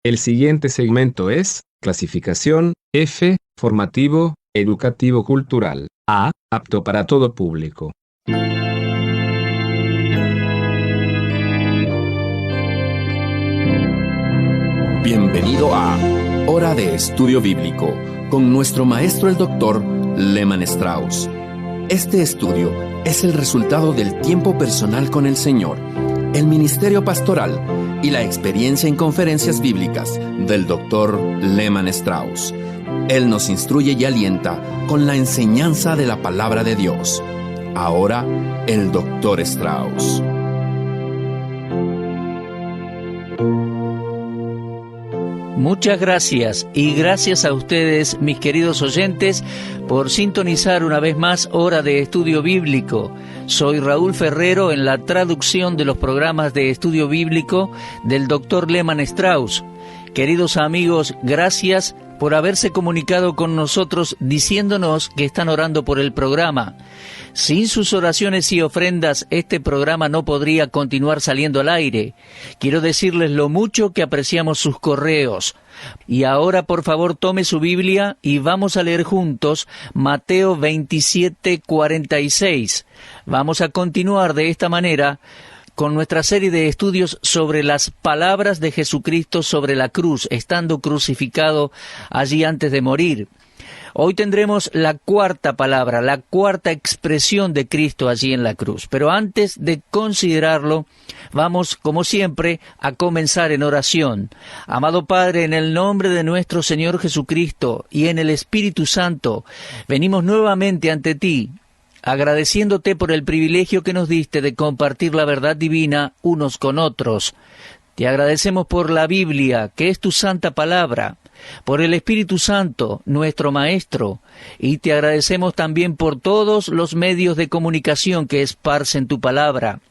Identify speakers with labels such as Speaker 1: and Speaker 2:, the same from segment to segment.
Speaker 1: El siguiente segmento es clasificación F, formativo, educativo cultural. A, apto para todo público.
Speaker 2: Bienvenido a Hora de Estudio Bíblico con nuestro maestro el Dr. Lehman Strauss. Este estudio es el resultado del tiempo personal con el Señor, el ministerio pastoral y la experiencia en conferencias bíblicas del Dr. Lehman Strauss. Él nos instruye y alienta con la enseñanza de la palabra de Dios. Ahora, el Dr. Strauss.
Speaker 3: Muchas gracias, y gracias a ustedes, mis queridos oyentes, por sintonizar una vez más Hora de Estudio Bíblico. Soy Raúl Ferrero en la traducción de los programas de estudio bíblico del Dr. Lehman Strauss. Queridos amigos, gracias por haberse comunicado con nosotros diciéndonos que están orando por el programa. Sin sus oraciones y ofrendas, este programa no podría continuar saliendo al aire. Quiero decirles lo mucho que apreciamos sus correos. Y ahora, por favor, tome su Biblia y vamos a leer juntos Mateo 27:46. Vamos a continuar de esta manera con nuestra serie de estudios sobre las palabras de Jesucristo sobre la cruz, estando crucificado allí antes de morir. Hoy tendremos la cuarta palabra, la cuarta expresión de Cristo allí en la cruz. Pero antes de considerarlo, vamos, como siempre, a comenzar en oración. Amado Padre, en el nombre de nuestro Señor Jesucristo y en el Espíritu Santo, venimos nuevamente ante ti, agradeciéndote por el privilegio que nos diste de compartir la verdad divina unos con otros. Te agradecemos por la Biblia, que es tu santa palabra, por el Espíritu Santo, nuestro Maestro, y te agradecemos también por todos los medios de comunicación que esparcen tu palabra.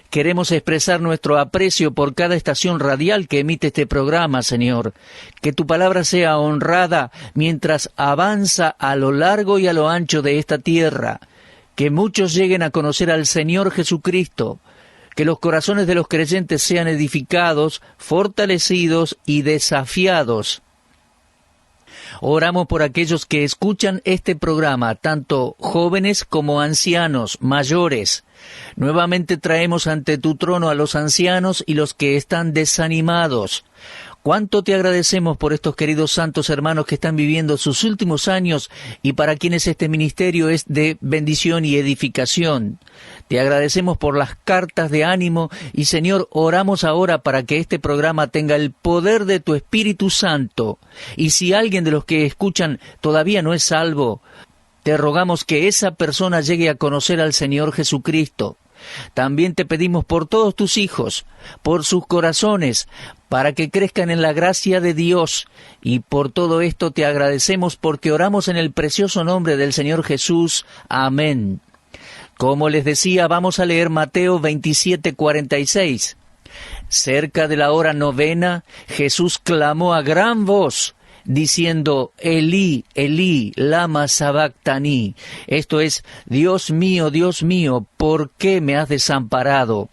Speaker 3: Queremos expresar nuestro aprecio por cada estación radial que emite este programa, Señor. Que tu palabra sea honrada mientras avanza a lo largo y a lo ancho de esta tierra. Que muchos lleguen a conocer al Señor Jesucristo. Que los corazones de los creyentes sean edificados, fortalecidos y desafiados. Oramos por aquellos que escuchan este programa, tanto jóvenes como ancianos, mayores. Nuevamente traemos ante tu trono a los ancianos y los que están desanimados. Cuánto te agradecemos por estos queridos santos hermanos que están viviendo sus últimos años y para quienes este ministerio es de bendición y edificación. Te agradecemos por las cartas de ánimo y, Señor, oramos ahora para que este programa tenga el poder de tu Espíritu Santo. Y si alguien de los que escuchan todavía no es salvo, te rogamos que esa persona llegue a conocer al Señor Jesucristo. También te pedimos por todos tus hijos, por sus corazones, para que crezcan en la gracia de Dios. Y por todo esto te agradecemos porque oramos en el precioso nombre del Señor Jesús. Amén. Como les decía, vamos a leer Mateo 27:46. Cerca de la hora novena, Jesús clamó a gran voz, diciendo, Elí, Elí, lama sabactani. Esto es, Dios mío, ¿por qué me has desamparado?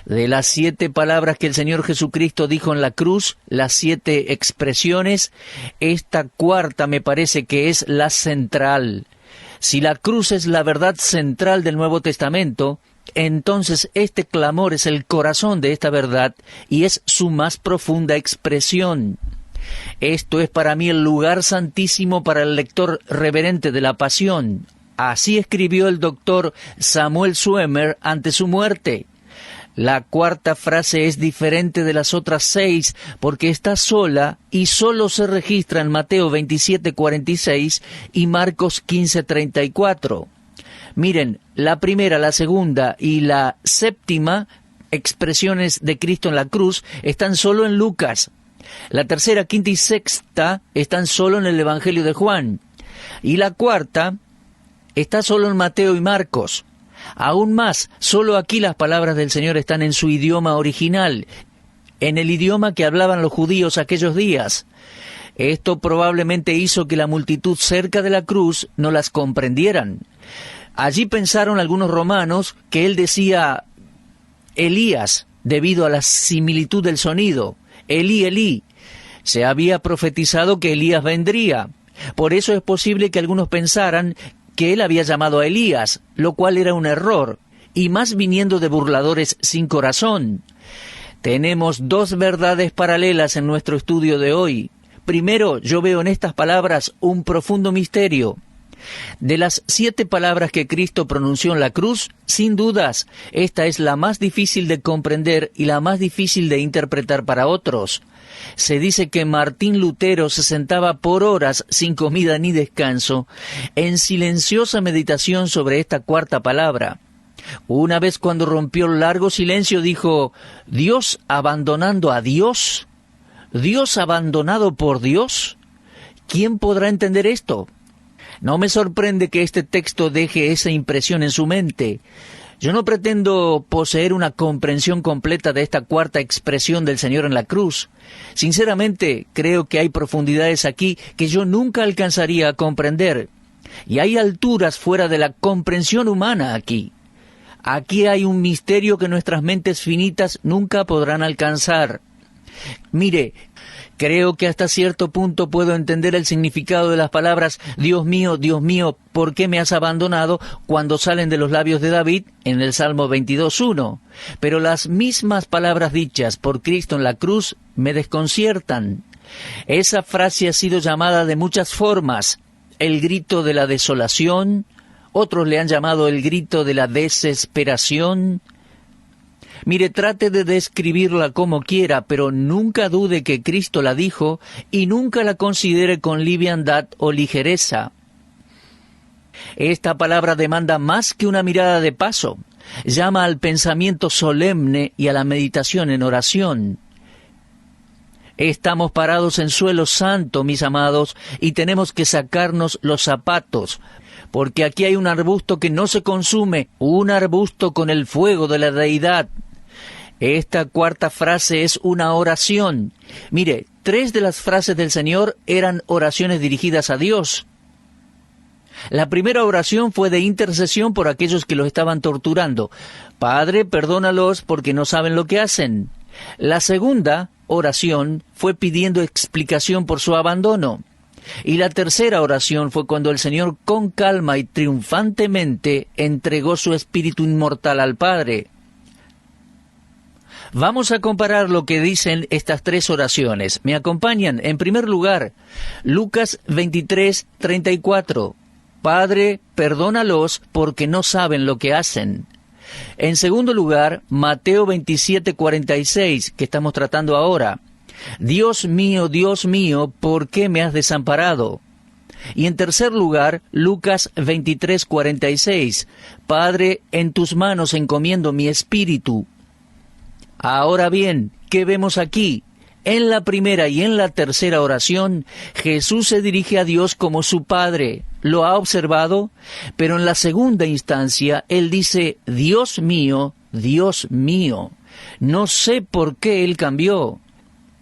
Speaker 3: De las 7 palabras que el Señor Jesucristo dijo en la cruz, las 7 expresiones, esta cuarta me parece que es la central. Si la cruz es la verdad central del Nuevo Testamento, entonces este clamor es el corazón de esta verdad y es su más profunda expresión. Esto es para mí el lugar santísimo para el lector reverente de la Pasión. Así escribió el doctor Samuel Zwemer ante su muerte. La cuarta frase es diferente de las otras 6 porque está sola y solo se registra en Mateo 27:46 y Marcos 15:34. Miren, la primera, la segunda y la séptima expresiones de Cristo en la cruz están solo en Lucas. La tercera, quinta y sexta están solo en el Evangelio de Juan. Y la cuarta está solo en Mateo y Marcos. Aún más, solo aquí las palabras del Señor están en su idioma original, en el idioma que hablaban los judíos aquellos días. Esto probablemente hizo que la multitud cerca de la cruz no las comprendieran. Allí pensaron algunos romanos que él decía Elías, debido a la similitud del sonido. Elí, Elí. Se había profetizado que Elías vendría. Por eso es posible que algunos pensaran que él había llamado a Elías, lo cual era un error, y más viniendo de burladores sin corazón. Tenemos dos verdades paralelas en nuestro estudio de hoy. Primero, yo veo en estas palabras un profundo misterio. De las 7 palabras que Cristo pronunció en la cruz, sin dudas, esta es la más difícil de comprender y la más difícil de interpretar para otros. Se dice que Martín Lutero se sentaba por horas sin comida ni descanso, en silenciosa meditación sobre esta cuarta palabra. Una vez cuando rompió el largo silencio dijo, ¿Dios abandonando a Dios? ¿Dios abandonado por Dios? ¿Quién podrá entender esto? No me sorprende que este texto deje esa impresión en su mente. Yo no pretendo poseer una comprensión completa de esta cuarta expresión del Señor en la cruz. Sinceramente, creo que hay profundidades aquí que yo nunca alcanzaría a comprender. Y hay alturas fuera de la comprensión humana aquí. Aquí hay un misterio que nuestras mentes finitas nunca podrán alcanzar. Mire, creo que hasta cierto punto puedo entender el significado de las palabras Dios mío, ¿por qué me has abandonado?, cuando salen de los labios de David en el Salmo 22:1. Pero las mismas palabras dichas por Cristo en la cruz me desconciertan. Esa frase ha sido llamada de muchas formas: el grito de la desolación, otros le han llamado el grito de la desesperación. Mire, trate de describirla como quiera, pero nunca dude que Cristo la dijo y nunca la considere con liviandad o ligereza. Esta palabra demanda más que una mirada de paso. Llama al pensamiento solemne y a la meditación en oración. Estamos parados en suelo santo, mis amados, y tenemos que sacarnos los zapatos, porque aquí hay un arbusto que no se consume, un arbusto con el fuego de la deidad. Esta cuarta frase es una oración. Mire, 3 de las frases del Señor eran oraciones dirigidas a Dios. La primera oración fue de intercesión por aquellos que los estaban torturando. Padre, perdónalos porque no saben lo que hacen. La segunda oración fue pidiendo explicación por su abandono. Y la tercera oración fue cuando el Señor con calma y triunfantemente entregó su espíritu inmortal al Padre. Vamos a comparar lo que dicen estas 3 oraciones. ¿Me acompañan? En primer lugar, Lucas 23:34. Padre, perdónalos porque no saben lo que hacen. En segundo lugar, Mateo 27:46, que estamos tratando ahora. Dios mío, ¿por qué me has desamparado? Y en tercer lugar, Lucas 23:46. Padre, en tus manos encomiendo mi espíritu. Ahora bien, ¿qué vemos aquí? En la primera y en la tercera oración, Jesús se dirige a Dios como su Padre. ¿Lo ha observado? Pero en la segunda instancia, Él dice, Dios mío, no sé por qué Él cambió.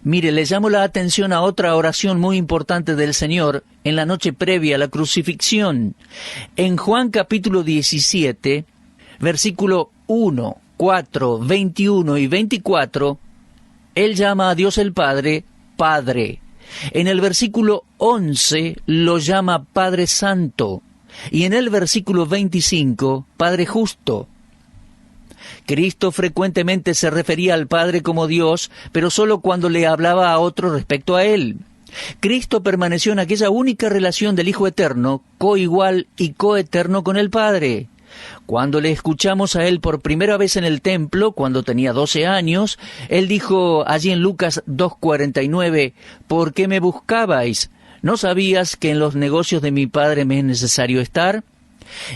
Speaker 3: Mire, le llamo la atención a otra oración muy importante del Señor en la noche previa a la crucifixión. En Juan capítulo 17, versículo 1, 4, 21 y 24, Él llama a Dios el Padre, Padre. En el versículo 11 lo llama Padre Santo. Y en el versículo 25, Padre Justo. Cristo frecuentemente se refería al Padre como Dios, pero solo cuando le hablaba a otro respecto a Él. Cristo permaneció en aquella única relación del Hijo Eterno, coigual y coeterno con el Padre. Cuando le escuchamos a Él por primera vez en el templo, cuando tenía 12 años, Él dijo allí en Lucas 2:49, ¿por qué me buscabais? ¿No sabías que en los negocios de mi Padre me es necesario estar?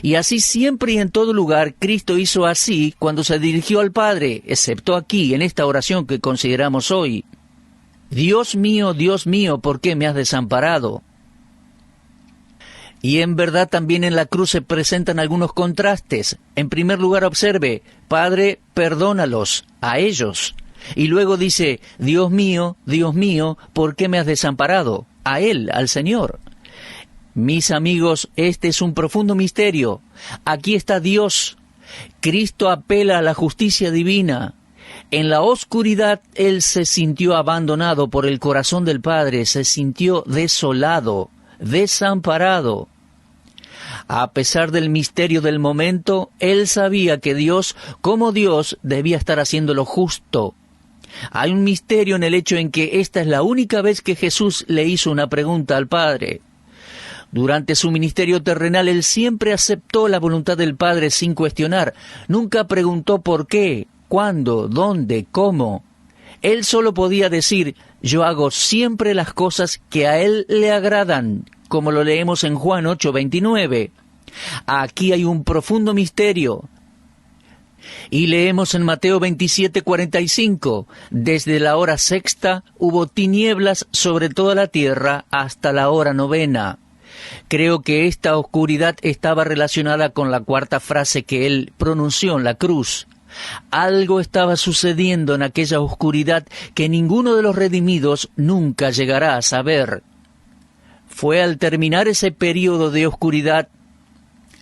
Speaker 3: Y así siempre y en todo lugar, Cristo hizo así cuando se dirigió al Padre, excepto aquí, en esta oración que consideramos hoy. Dios mío, ¿por qué me has desamparado? Y en verdad también en la cruz se presentan algunos contrastes. En primer lugar, observe, Padre, perdónalos a ellos. Y luego dice, Dios mío, ¿por qué me has desamparado? A Él, al Señor. Mis amigos, este es un profundo misterio. Aquí está Dios. Cristo apela a la justicia divina. En la oscuridad él se sintió abandonado por el corazón del Padre, se sintió desolado, desamparado. A pesar del misterio del momento, él sabía que Dios, como Dios, debía estar haciendo lo justo. Hay un misterio en el hecho en que esta es la única vez que Jesús le hizo una pregunta al Padre. Durante su ministerio terrenal, él siempre aceptó la voluntad del Padre sin cuestionar. Nunca preguntó por qué, cuándo, dónde, cómo. Él solo podía decir, yo hago siempre las cosas que a él le agradan, como lo leemos en Juan 8:29. Aquí hay un profundo misterio. Y leemos en Mateo 27:45, desde la hora sexta hubo tinieblas sobre toda la tierra hasta la hora novena. Creo que esta oscuridad estaba relacionada con la cuarta frase que él pronunció en la cruz. Algo estaba sucediendo en aquella oscuridad que ninguno de los redimidos nunca llegará a saber. Fue al terminar ese período de oscuridad,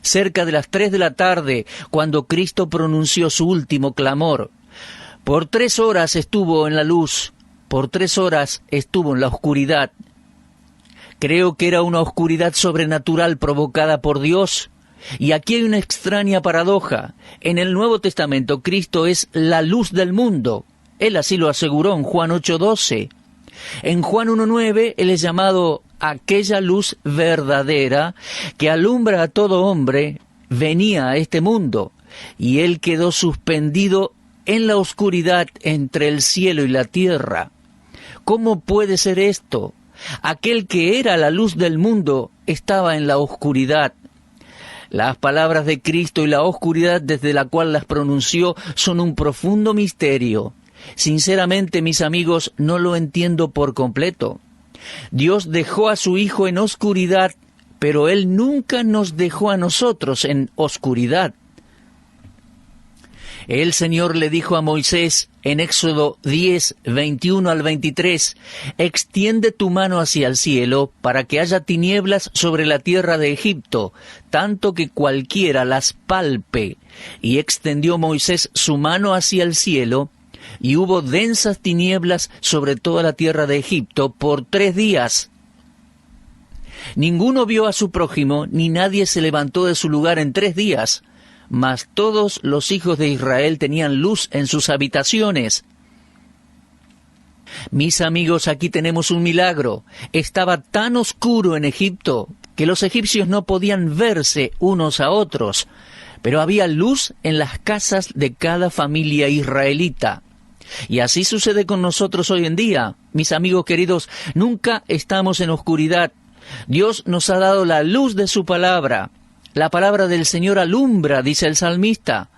Speaker 3: cerca de las 3 de la tarde, cuando Cristo pronunció su último clamor. Por 3 horas estuvo en la luz, por 3 horas estuvo en la oscuridad. Creo que era una oscuridad sobrenatural provocada por Dios. Y aquí hay una extraña paradoja. En el Nuevo Testamento, Cristo es la luz del mundo. Él así lo aseguró en Juan 8:12. En Juan 1:9, Él es llamado aquella luz verdadera que alumbra a todo hombre, venía a este mundo. Y Él quedó suspendido en la oscuridad entre el cielo y la tierra. ¿Cómo puede ser esto? Aquel que era la luz del mundo estaba en la oscuridad. Las palabras de Cristo y la oscuridad desde la cual las pronunció son un profundo misterio. Sinceramente, mis amigos, no lo entiendo por completo. Dios dejó a su Hijo en oscuridad, pero Él nunca nos dejó a nosotros en oscuridad. El Señor le dijo a Moisés en Éxodo 10:21 al 23, «Extiende tu mano hacia el cielo para que haya tinieblas sobre la tierra de Egipto, tanto que cualquiera las palpe». Y extendió Moisés su mano hacia el cielo, y hubo densas tinieblas sobre toda la tierra de Egipto por 3 días. Ninguno vio a su prójimo, ni nadie se levantó de su lugar en 3 días. Mas todos los hijos de Israel tenían luz en sus habitaciones. Mis amigos, aquí tenemos un milagro. Estaba tan oscuro en Egipto que los egipcios no podían verse unos a otros, pero había luz en las casas de cada familia israelita. Y así sucede con nosotros hoy en día. Mis amigos queridos, nunca estamos en oscuridad. Dios nos ha dado la luz de su palabra. La palabra del Señor alumbra, dice el salmista.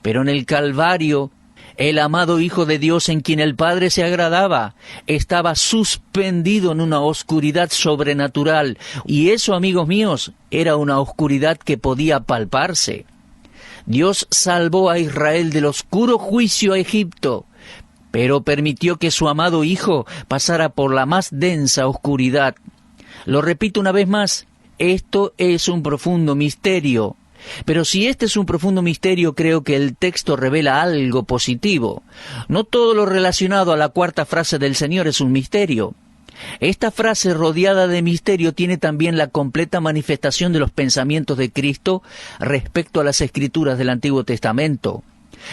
Speaker 3: Pero en el Calvario, el amado Hijo de Dios en quien el Padre se agradaba, estaba suspendido en una oscuridad sobrenatural. Y eso, amigos míos, era una oscuridad que podía palparse. Dios salvó a Israel del oscuro juicio a Egipto, pero permitió que su amado Hijo pasara por la más densa oscuridad. Lo repito una vez más. Esto es un profundo misterio. Pero si este es un profundo misterio, creo que el texto revela algo positivo. No todo lo relacionado a la cuarta frase del Señor es un misterio. Esta frase rodeada de misterio tiene también la completa manifestación de los pensamientos de Cristo respecto a las Escrituras del Antiguo Testamento.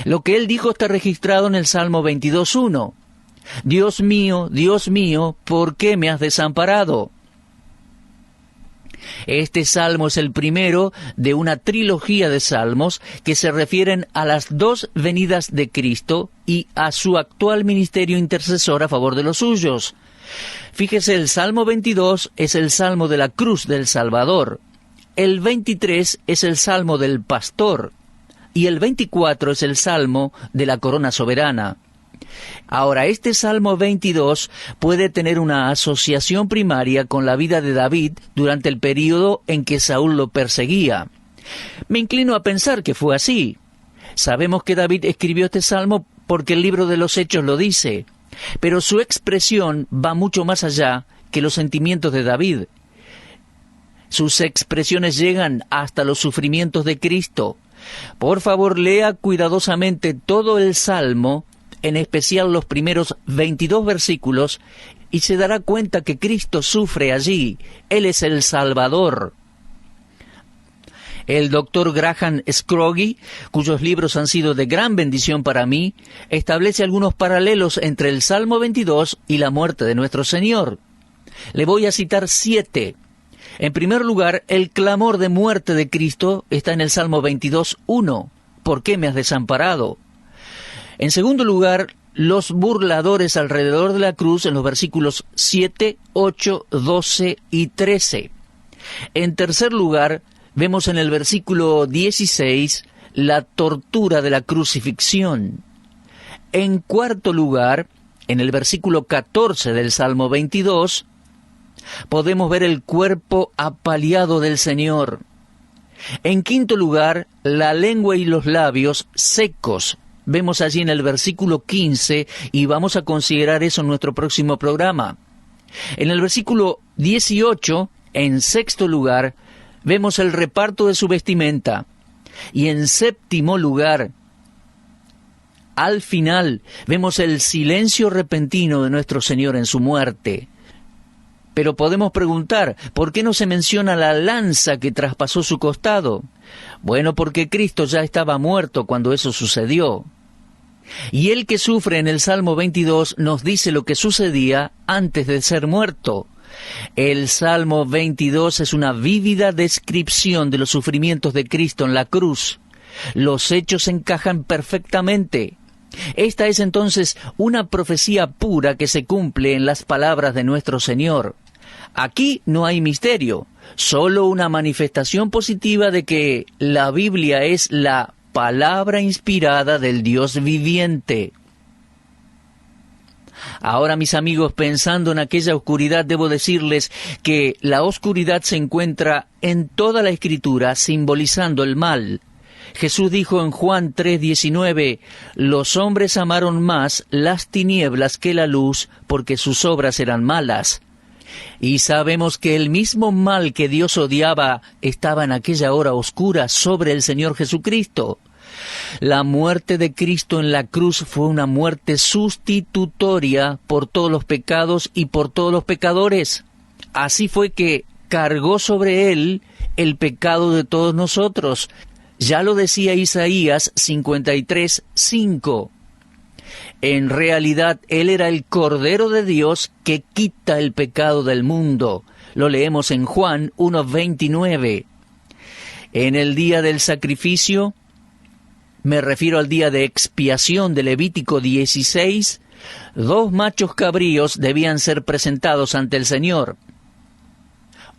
Speaker 3: Lo que Él dijo está registrado en el Salmo 22:1. Dios mío, ¿por qué me has desamparado? Este salmo es el primero de una trilogía de salmos que se refieren a las 2 venidas de Cristo y a su actual ministerio intercesor a favor de los suyos. Fíjese, el Salmo 22 es el Salmo de la cruz del Salvador, el 23 es el Salmo del pastor y el 24 es el Salmo de la corona soberana. Ahora, este Salmo 22 puede tener una asociación primaria con la vida de David durante el período en que Saúl lo perseguía. Me inclino a pensar que fue así. Sabemos que David escribió este Salmo porque el libro de los Hechos lo dice, pero su expresión va mucho más allá que los sentimientos de David. Sus expresiones llegan hasta los sufrimientos de Cristo. Por favor, lea cuidadosamente todo el Salmo en especial los primeros 22 versículos, y se dará cuenta que Cristo sufre allí. Él es el Salvador. El doctor Graham Scroggie, cuyos libros han sido de gran bendición para mí, establece algunos paralelos entre el Salmo 22 y la muerte de nuestro Señor. Le voy a citar 7. En primer lugar, el clamor de muerte de Cristo está en el Salmo 22:1. ¿Por qué me has desamparado? En segundo lugar, los burladores alrededor de la cruz en los versículos 7, 8, 12 y 13. En tercer lugar, vemos en el versículo 16 la tortura de la crucifixión. En cuarto lugar, en el versículo 14 del Salmo 22, podemos ver el cuerpo apaleado del Señor. En quinto lugar, la lengua y los labios secos. Vemos allí en el versículo 15, y vamos a considerar eso en nuestro próximo programa. En el versículo 18, en sexto lugar, vemos el reparto de su vestimenta. Y en séptimo lugar, al final, vemos el silencio repentino de nuestro Señor en su muerte. Pero podemos preguntar, ¿por qué no se menciona la lanza que traspasó su costado? Bueno, porque Cristo ya estaba muerto cuando eso sucedió. Y el que sufre en el Salmo 22 nos dice lo que sucedía antes de ser muerto. El Salmo 22 es una vívida descripción de los sufrimientos de Cristo en la cruz. Los hechos encajan perfectamente. Esta es entonces una profecía pura que se cumple en las palabras de nuestro Señor. Aquí no hay misterio, solo una manifestación positiva de que la Biblia es la palabra inspirada del Dios viviente. Ahora, mis amigos, pensando en aquella oscuridad, debo decirles que la oscuridad se encuentra en toda la Escritura, simbolizando el mal. Jesús dijo en Juan 3:19, los hombres amaron más las tinieblas que la luz, porque sus obras eran malas. Y sabemos que el mismo mal que Dios odiaba estaba en aquella hora oscura sobre el Señor Jesucristo. La muerte de Cristo en la cruz fue una muerte sustitutoria por todos los pecados y por todos los pecadores. Así fue que cargó sobre él el pecado de todos nosotros. Ya lo decía Isaías 53:5. En realidad, Él era el Cordero de Dios que quita el pecado del mundo. Lo leemos en Juan 1:29. En el día del sacrificio, me refiero al día de expiación de Levítico 16, 2 machos cabríos debían ser presentados ante el Señor.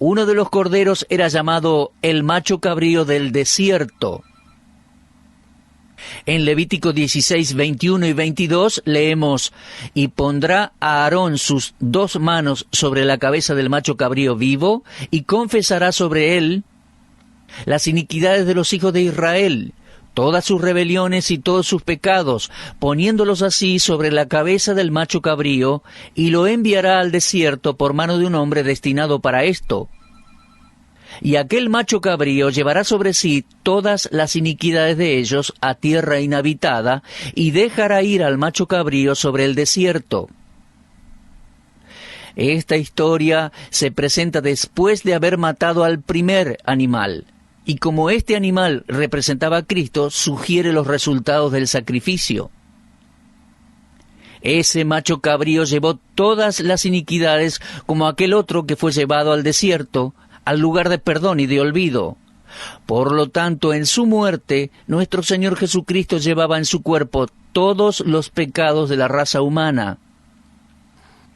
Speaker 3: Uno de los corderos era llamado el macho cabrío del desierto. En Levítico 16, 21 y 22 leemos, y pondrá a Aarón sus 2 manos sobre la cabeza del macho cabrío vivo, y confesará sobre él las iniquidades de los hijos de Israel, todas sus rebeliones y todos sus pecados, poniéndolos así sobre la cabeza del macho cabrío, y lo enviará al desierto por mano de un hombre destinado para esto. Y aquel macho cabrío llevará sobre sí todas las iniquidades de ellos a tierra inhabitada, y dejará ir al macho cabrío sobre el desierto. Esta historia se presenta después de haber matado al primer animal, y como este animal representaba a Cristo, sugiere los resultados del sacrificio. Ese macho cabrío llevó todas las iniquidades como aquel otro que fue llevado al desierto, al lugar de perdón y de olvido. Por lo tanto, en su muerte, nuestro Señor Jesucristo llevaba en su cuerpo todos los pecados de la raza humana.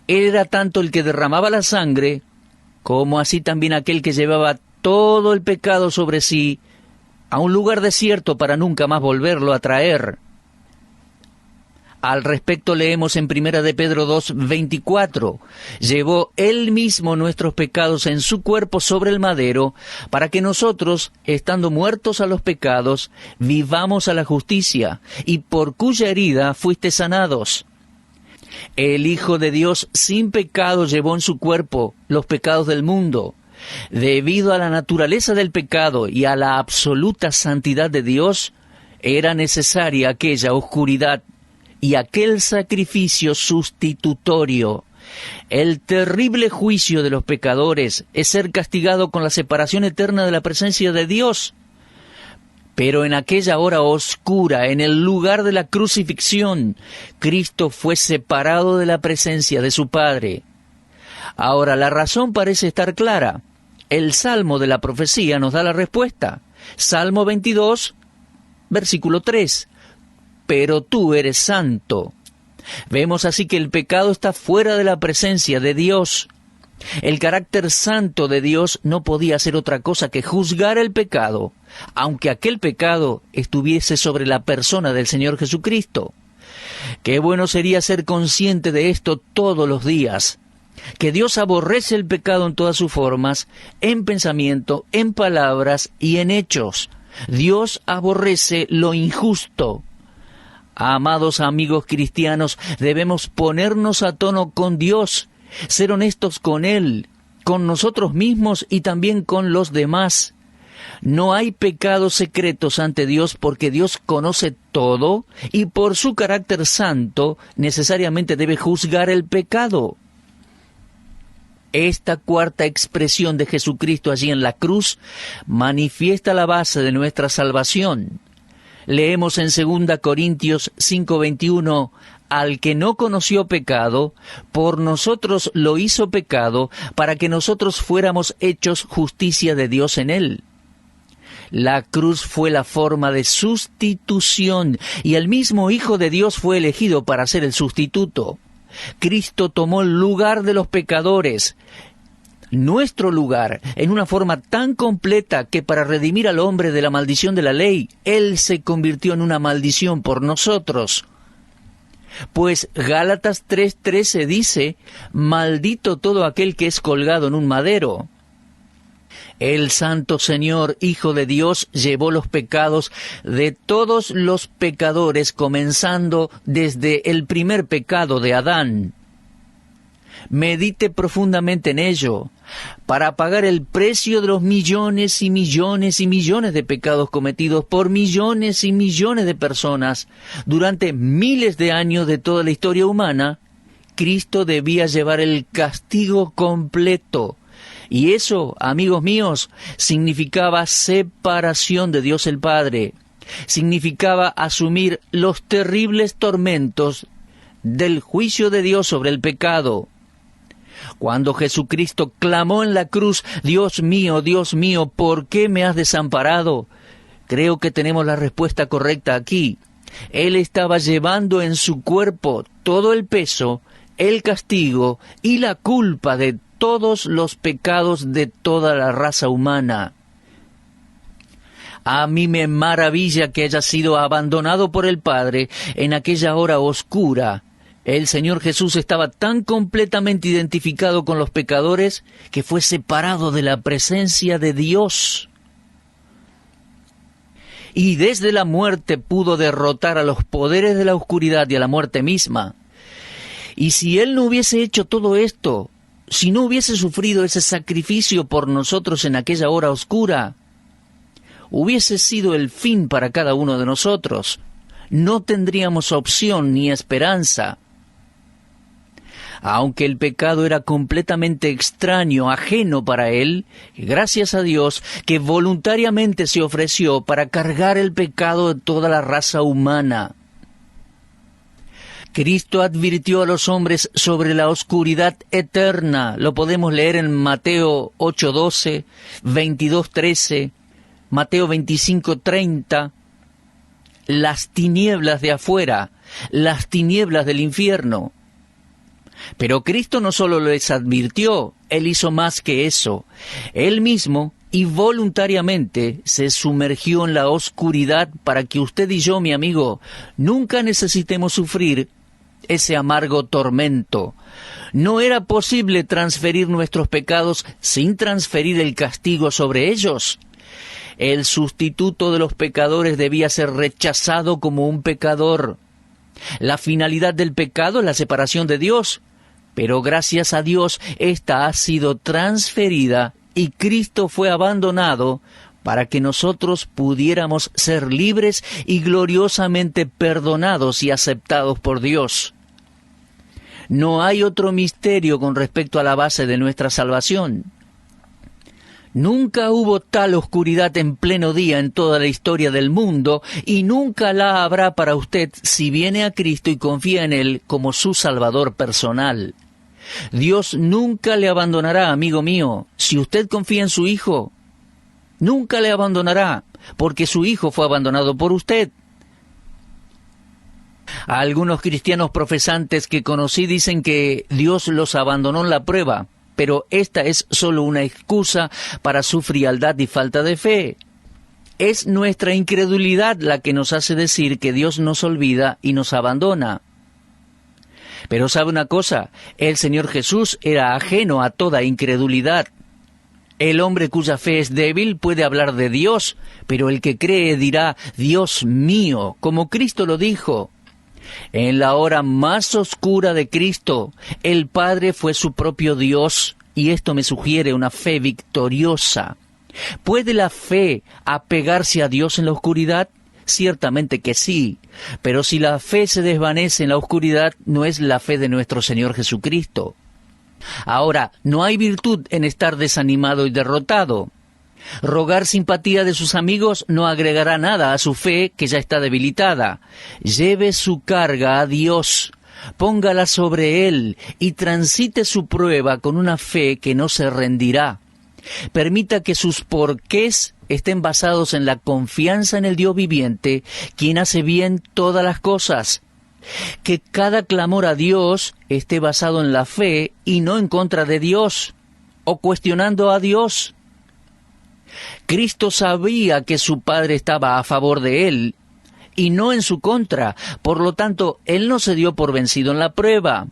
Speaker 3: Él era tanto el que derramaba la sangre, como así también aquel que llevaba todo el pecado sobre sí a un lugar desierto para nunca más volverlo a traer. Al respecto leemos en 1 de Pedro 2:24, llevó Él mismo nuestros pecados en su cuerpo sobre el madero, para que nosotros, estando muertos a los pecados, vivamos a la justicia, y por cuya herida fuiste sanados. El Hijo de Dios sin pecado llevó en su cuerpo los pecados del mundo. Debido a la naturaleza del pecado y a la absoluta santidad de Dios, era necesaria aquella oscuridad y aquel sacrificio sustitutorio. El terrible juicio de los pecadores es ser castigado con la separación eterna de la presencia de Dios. Pero en aquella hora oscura, en el lugar de la crucifixión, Cristo fue separado de la presencia de su Padre. Ahora, la razón parece estar clara. El Salmo de la profecía nos da la respuesta. Salmo 22, versículo 3. Pero tú eres santo. Vemos así que el pecado está fuera de la presencia de Dios. El carácter santo de Dios no podía hacer otra cosa que juzgar el pecado, aunque aquel pecado estuviese sobre la persona del Señor Jesucristo. Qué bueno sería ser consciente de esto todos los días, que Dios aborrece el pecado en todas sus formas, en pensamiento, en palabras y en hechos. Dios aborrece lo injusto. Amados amigos cristianos, debemos ponernos a tono con Dios, ser honestos con Él, con nosotros mismos y también con los demás. No hay pecados secretos ante Dios porque Dios conoce todo y por su carácter santo necesariamente debe juzgar el pecado. Esta cuarta expresión de Jesucristo allí en la cruz manifiesta la base de nuestra salvación. Leemos en 2 Corintios 5:21, al que no conoció pecado, por nosotros lo hizo pecado, para que nosotros fuéramos hechos justicia de Dios en él. La cruz fue la forma de sustitución, y el mismo Hijo de Dios fue elegido para ser el sustituto. Cristo tomó el lugar de los pecadores, nuestro lugar, en una forma tan completa que para redimir al hombre de la maldición de la ley, Él se convirtió en una maldición por nosotros. Pues Gálatas 3:13 dice, maldito todo aquel que es colgado en un madero. El Santo Señor, Hijo de Dios, llevó los pecados de todos los pecadores, comenzando desde el primer pecado de Adán. Medite profundamente en ello, para pagar el precio de los millones y millones y millones de pecados cometidos por millones y millones de personas durante miles de años de toda la historia humana. Cristo debía llevar el castigo completo. Y eso, amigos míos, significaba separación de Dios el Padre. Significaba asumir los terribles tormentos del juicio de Dios sobre el pecado. Cuando Jesucristo clamó en la cruz, Dios mío, ¿por qué me has desamparado?, creo que tenemos la respuesta correcta aquí. Él estaba llevando en su cuerpo todo el peso, el castigo y la culpa de todos los pecados de toda la raza humana. A mí me maravilla que haya sido abandonado por el Padre en aquella hora oscura. El Señor Jesús estaba tan completamente identificado con los pecadores que fue separado de la presencia de Dios. Y desde la muerte pudo derrotar a los poderes de la oscuridad y a la muerte misma. Y si Él no hubiese hecho todo esto, si no hubiese sufrido ese sacrificio por nosotros en aquella hora oscura, hubiese sido el fin para cada uno de nosotros. No tendríamos opción ni esperanza. Aunque el pecado era completamente extraño, ajeno para Él, gracias a Dios que voluntariamente se ofreció para cargar el pecado de toda la raza humana. Cristo advirtió a los hombres sobre la oscuridad eterna. Lo podemos leer en Mateo 8:12, 22:13, Mateo 25:30. Las tinieblas de afuera, las tinieblas del infierno. Pero Cristo no solo les advirtió, Él hizo más que eso. Él mismo y voluntariamente se sumergió en la oscuridad para que usted y yo, mi amigo, nunca necesitemos sufrir ese amargo tormento. No era posible transferir nuestros pecados sin transferir el castigo sobre ellos. El sustituto de los pecadores debía ser rechazado como un pecador. La finalidad del pecado es la separación de Dios, pero gracias a Dios esta ha sido transferida y Cristo fue abandonado para que nosotros pudiéramos ser libres y gloriosamente perdonados y aceptados por Dios. No hay otro misterio con respecto a la base de nuestra salvación. Nunca hubo tal oscuridad en pleno día en toda la historia del mundo, y nunca la habrá para usted si viene a Cristo y confía en Él como su Salvador personal. Dios nunca le abandonará, amigo mío. Si usted confía en su Hijo, nunca le abandonará, porque su Hijo fue abandonado por usted. A algunos cristianos profesantes que conocí dicen que Dios los abandonó en la prueba, pero esta es solo una excusa para su frialdad y falta de fe. Es nuestra incredulidad la que nos hace decir que Dios nos olvida y nos abandona. Pero ¿sabe una cosa? El Señor Jesús era ajeno a toda incredulidad. El hombre cuya fe es débil puede hablar de Dios, pero el que cree dirá, Dios mío, como Cristo lo dijo. En la hora más oscura de Cristo, el Padre fue su propio Dios, y esto me sugiere una fe victoriosa. ¿Puede la fe apegarse a Dios en la oscuridad? Ciertamente que sí, pero si la fe se desvanece en la oscuridad, no es la fe de nuestro Señor Jesucristo. Ahora, no hay virtud en estar desanimado y derrotado. Rogar simpatía de sus amigos no agregará nada a su fe que ya está debilitada. Lleve su carga a Dios, póngala sobre Él y transite su prueba con una fe que no se rendirá. Permita que sus porqués estén basados en la confianza en el Dios viviente, quien hace bien todas las cosas. Que cada clamor a Dios esté basado en la fe y no en contra de Dios o cuestionando a Dios. Cristo sabía que su Padre estaba a favor de Él y no en su contra, por lo tanto, Él no se dio por vencido en la prueba.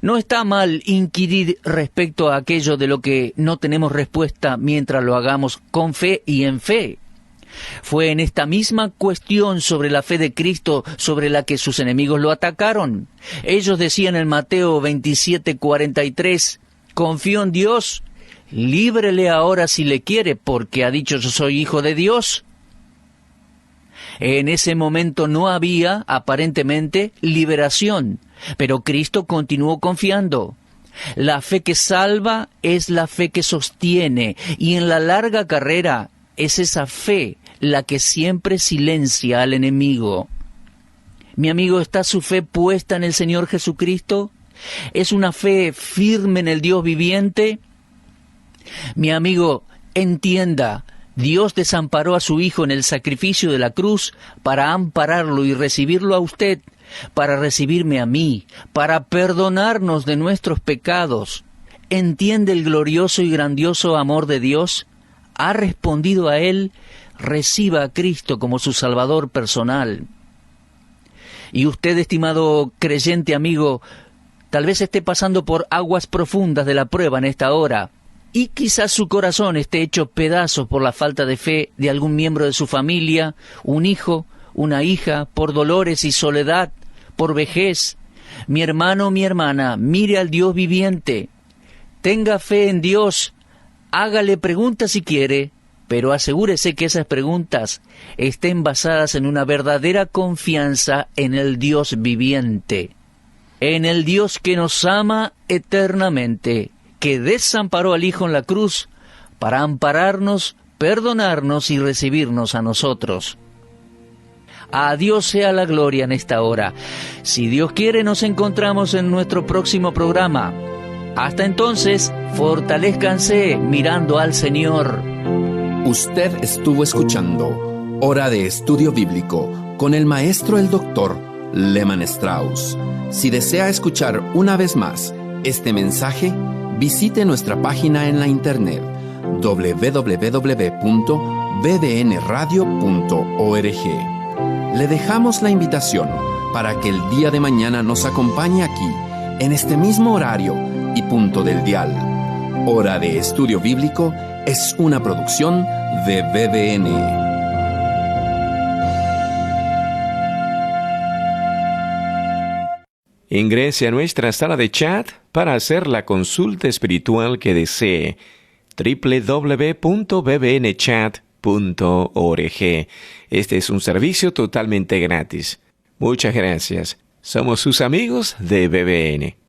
Speaker 3: No está mal inquirir respecto a aquello de lo que no tenemos respuesta mientras lo hagamos con fe y en fe. Fue en esta misma cuestión sobre la fe de Cristo sobre la que sus enemigos lo atacaron. Ellos decían en Mateo 27:43, confío en Dios, líbrele ahora si le quiere, porque ha dicho yo soy hijo de Dios. En ese momento no había, aparentemente, liberación, pero Cristo continuó confiando. La fe que salva es la fe que sostiene, y en la larga carrera es esa fe la que siempre silencia al enemigo. Mi amigo, ¿está su fe puesta en el Señor Jesucristo? ¿Es una fe firme en el Dios viviente? Mi amigo, entienda, Dios desamparó a su Hijo en el sacrificio de la cruz para ampararlo y recibirlo a usted, para recibirme a mí, para perdonarnos de nuestros pecados. ¿Entiende el glorioso y grandioso amor de Dios? ¿Ha respondido a Él? Reciba a Cristo como su Salvador personal. Y usted, estimado creyente amigo, tal vez esté pasando por aguas profundas de la prueba en esta hora, y quizás su corazón esté hecho pedazos por la falta de fe de algún miembro de su familia, un hijo, una hija, por dolores y soledad, por vejez. Mi hermano, mi hermana, mire al Dios viviente. Tenga fe en Dios. Hágale preguntas si quiere, pero asegúrese que esas preguntas estén basadas en una verdadera confianza en el Dios viviente, en el Dios que nos ama eternamente, que desamparó al Hijo en la cruz para ampararnos, perdonarnos y recibirnos a nosotros. A Dios sea la gloria en esta hora. Si Dios quiere, nos encontramos en nuestro próximo programa. Hasta entonces, fortalezcanse mirando al Señor.
Speaker 2: Usted estuvo escuchando Hora de Estudio Bíblico con el maestro el doctor Lehmann Strauss. Si desea escuchar una vez más este mensaje, visite nuestra página en la internet www.bbnradio.org. Le dejamos la invitación para que el día de mañana nos acompañe aquí, en este mismo horario y punto del dial. Hora de Estudio Bíblico es una producción de BBN.
Speaker 4: Ingrese a nuestra sala de chat para hacer la consulta espiritual que desee. www.bbnchat.org. Este es un servicio totalmente gratis. Muchas gracias. Somos sus amigos de BBN.